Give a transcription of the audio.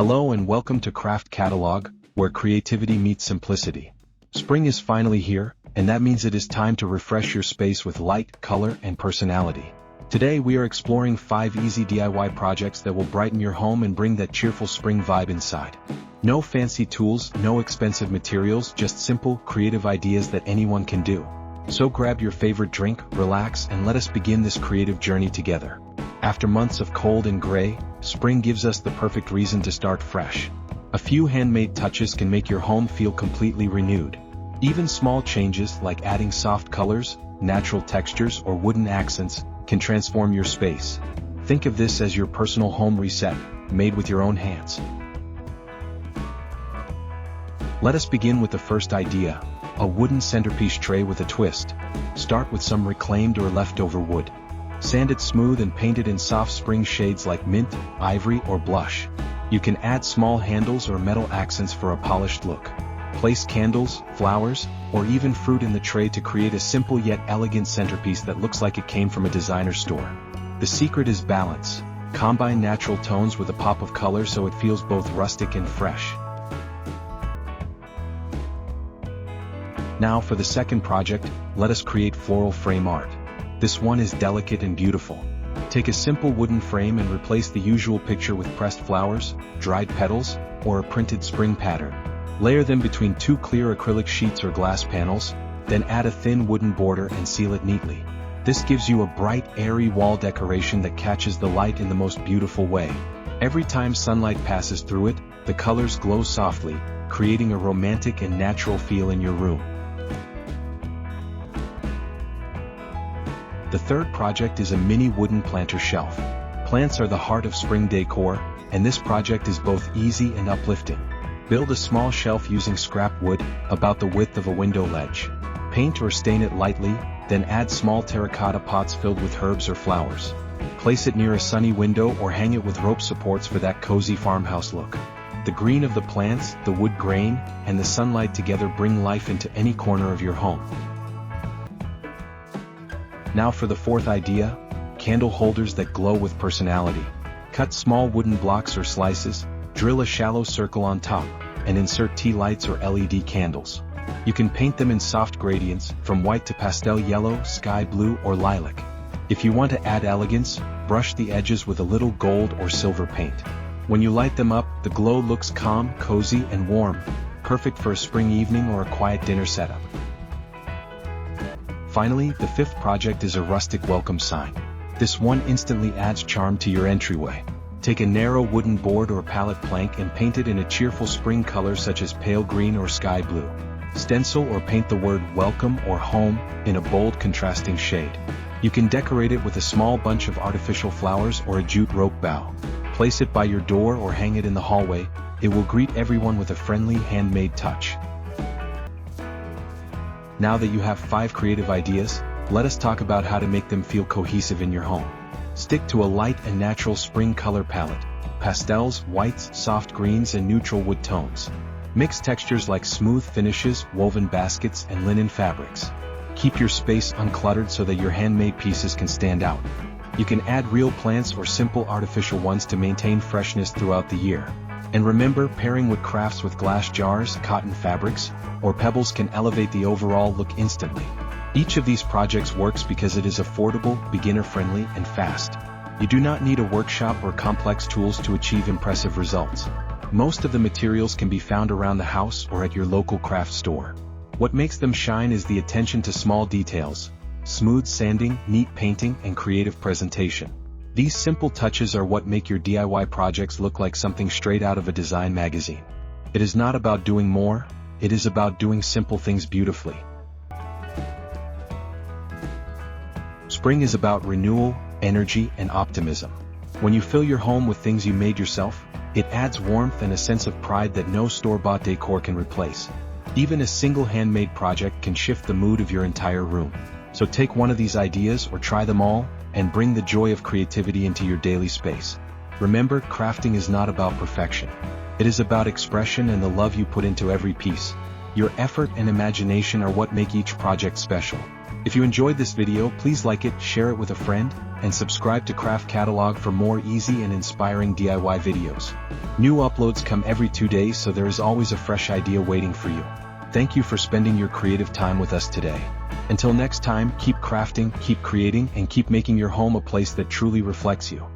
Hello and welcome to Craft Catalog, where creativity meets simplicity. Spring is finally here, and that means it is time to refresh your space with light, color, and personality. Today we are exploring 5 easy DIY projects that will brighten your home and bring that cheerful spring vibe inside. No fancy tools, no expensive materials, just simple, creative ideas that anyone can do. So grab your favorite drink, relax, and let us begin this creative journey together. After months of cold and gray, spring gives us the perfect reason to start fresh. A few handmade touches can make your home feel completely renewed. Even small changes like adding soft colors, natural textures, or wooden accents can transform your space. Think of this as your personal home reset, made with your own hands. Let us begin with the first idea, a wooden centerpiece tray with a twist. Start with some reclaimed or leftover wood. Sand it smooth and paint it in soft spring shades like mint, ivory, or blush. You can add small handles or metal accents for a polished look. Place candles, flowers, or even fruit in the tray to create a simple yet elegant centerpiece that looks like it came from a designer store. The secret is balance. Combine natural tones with a pop of color so it feels both rustic and fresh. Now for the second project, let us create floral frame art. This one is delicate and beautiful. Take a simple wooden frame and replace the usual picture with pressed flowers, dried petals, or a printed spring pattern. Layer them between 2 clear acrylic sheets or glass panels, then add a thin wooden border and seal it neatly. This gives you a bright, airy wall decoration that catches the light in the most beautiful way. Every time sunlight passes through it, the colors glow softly, creating a romantic and natural feel in your room. The third project is a mini wooden planter shelf. Plants are the heart of spring decor, and this project is both easy and uplifting. Build a small shelf using scrap wood, about the width of a window ledge. Paint or stain it lightly, then add small terracotta pots filled with herbs or flowers. Place it near a sunny window or hang it with rope supports for that cozy farmhouse look. The green of the plants, the wood grain, and the sunlight together bring life into any corner of your home. Now for the fourth idea, candle holders that glow with personality. Cut small wooden blocks or slices, drill a shallow circle on top, and insert tea lights or LED candles. You can paint them in soft gradients, from white to pastel yellow, sky blue, or lilac. If you want to add elegance, brush the edges with a little gold or silver paint. When you light them up, the glow looks calm, cozy, and warm, perfect for a spring evening or a quiet dinner setup. Finally, the fifth project is a rustic welcome sign. This one instantly adds charm to your entryway. Take a narrow wooden board or pallet plank and paint it in a cheerful spring color such as pale green or sky blue. Stencil or paint the word welcome or home in a bold contrasting shade. You can decorate it with a small bunch of artificial flowers or a jute rope bough. Place it by your door or hang it in the hallway. It will greet everyone with a friendly handmade touch. Now that you have 5 creative ideas, let us talk about how to make them feel cohesive in your home. Stick to a light and natural spring color palette, pastels, whites, soft greens, and neutral wood tones. Mix textures like smooth finishes, woven baskets, and linen fabrics. Keep your space uncluttered so that your handmade pieces can stand out. You can add real plants or simple artificial ones to maintain freshness throughout the year. And remember, pairing wood crafts with glass jars, cotton fabrics, or pebbles can elevate the overall look instantly. Each of these projects works because it is affordable, beginner-friendly, and fast. You do not need a workshop or complex tools to achieve impressive results. Most of the materials can be found around the house or at your local craft store. What makes them shine is the attention to small details, smooth sanding, neat painting, and creative presentation. These simple touches are what make your DIY projects look like something straight out of a design magazine. It is not about doing more, it is about doing simple things beautifully. Spring is about renewal, energy, and optimism. When you fill your home with things you made yourself, it adds warmth and a sense of pride that no store-bought decor can replace. Even a single handmade project can shift the mood of your entire room. So take one of these ideas or try them all, and bring the joy of creativity into your daily space. Remember, crafting is not about perfection. It is about expression and the love you put into every piece. Your effort and imagination are what make each project special. If you enjoyed this video, please like it, share it with a friend, and subscribe to Craft Catalog for more easy and inspiring DIY videos. New uploads come every 2 days, so there is always a fresh idea waiting for you. Thank you for spending your creative time with us today. Until next time, keep crafting, keep creating, and keep making your home a place that truly reflects you.